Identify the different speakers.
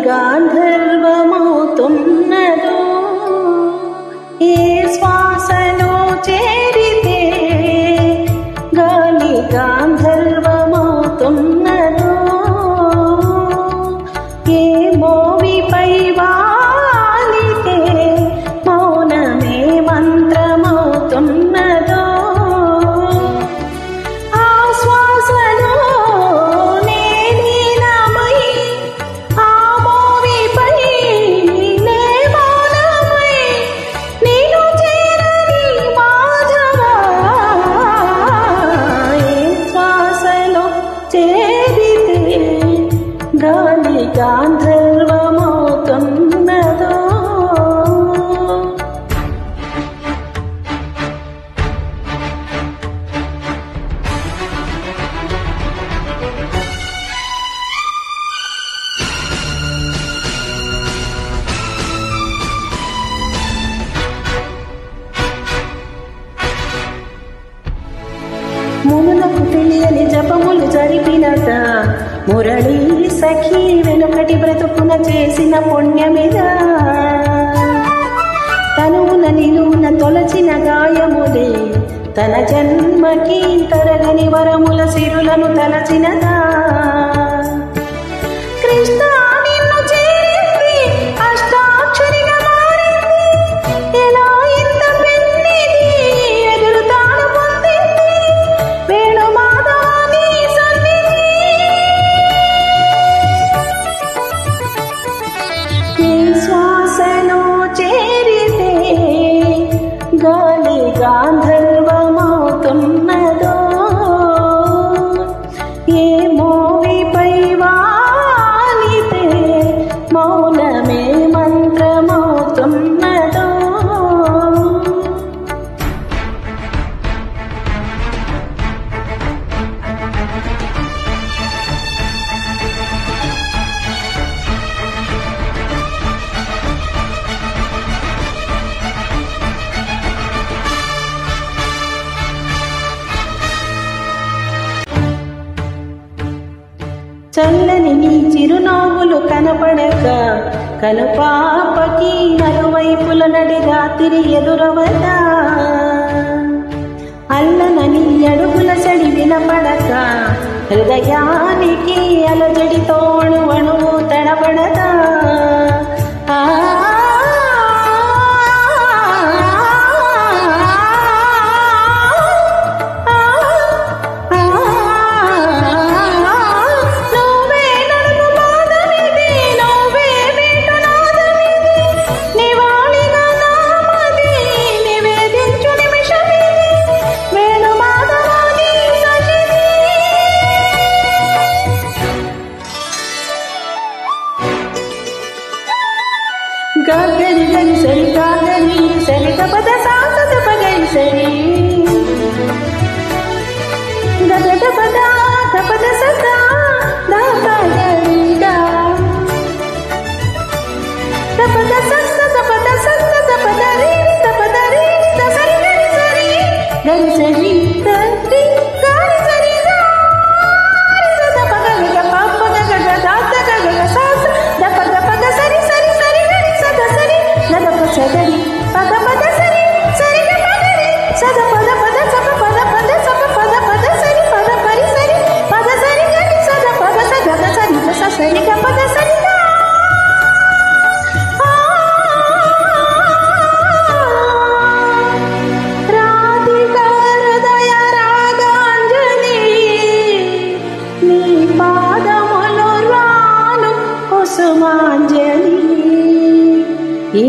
Speaker 1: గాంధర్వమవుతున్నదో ఏ శ్వాసలో చేరితే గాలి గాంధర్వమవుతున్నదో ఏ మోవిపై వాలితే మౌనమే మంత్రమవుతున్నదో ఆ శ్వాసలో నేనీనమై ఆ మోవిపై నే మౌనమై నేను చేరని మాధవా ఏ శ్వాసలో చేరితే గాలి గాంధర్వమవుతున్నదో మునులకు తెలియని జపములు జరిపినట మురళీ సఖీ వెనుకటి బ్రతుకున చేసిన పుణ్యమిదా తనువున నిలువున తొలచిన గాయములే తన జన్మకి తరగని వరముల సిరులను తలచినదా కృష్ణ నిన్ను చేరింది అష్టాక్షరిగా మారింది ఎలా ఇంత పెన్నిది ఎదురు తాను పొందింది వేణు మాధవాని సన్నిధి ఏ శ్వాసలో చేరితే గాలి గాంధర్వమవుతున్నదో ఏ మోవిపై వాలితే మౌనమే మంత్రమవుతున్నదో చల్లని నీ చిరునవ్వులు కనపడక కనుపాపకి నలువైపుల నడి రాత్రి ఎదురవదా అల్లనని అడుగుల సడి వినపడక హృదయానికి అలజడి తోడు అణువు తడబడదా గగరి గరి సరి గగరి సరి గపద సాసద పగరి సరి గగద పద గపద సదా దాపగరి గా గపద సస్స గపద సస్స గపద రి గపద రి సరి గరి సరి గరి సరి గరి గరి సరి గా రి సద పగరి గ పప్ప గగ దాత గగ సాస దప దప గ సరి సరి సరి గరి సద సరి గదప సగరి పద పద సరి సరి గ పగరి సద పద పద సప పద పద సప పద పద సరి పద పరి సరి పద సరి గరి సద పద స గద సరి స సరి గ పద సరి గా రాధిక హృదయ రాగాంజలి నీ పాదములు రాను కుసుమాంజలి ఈ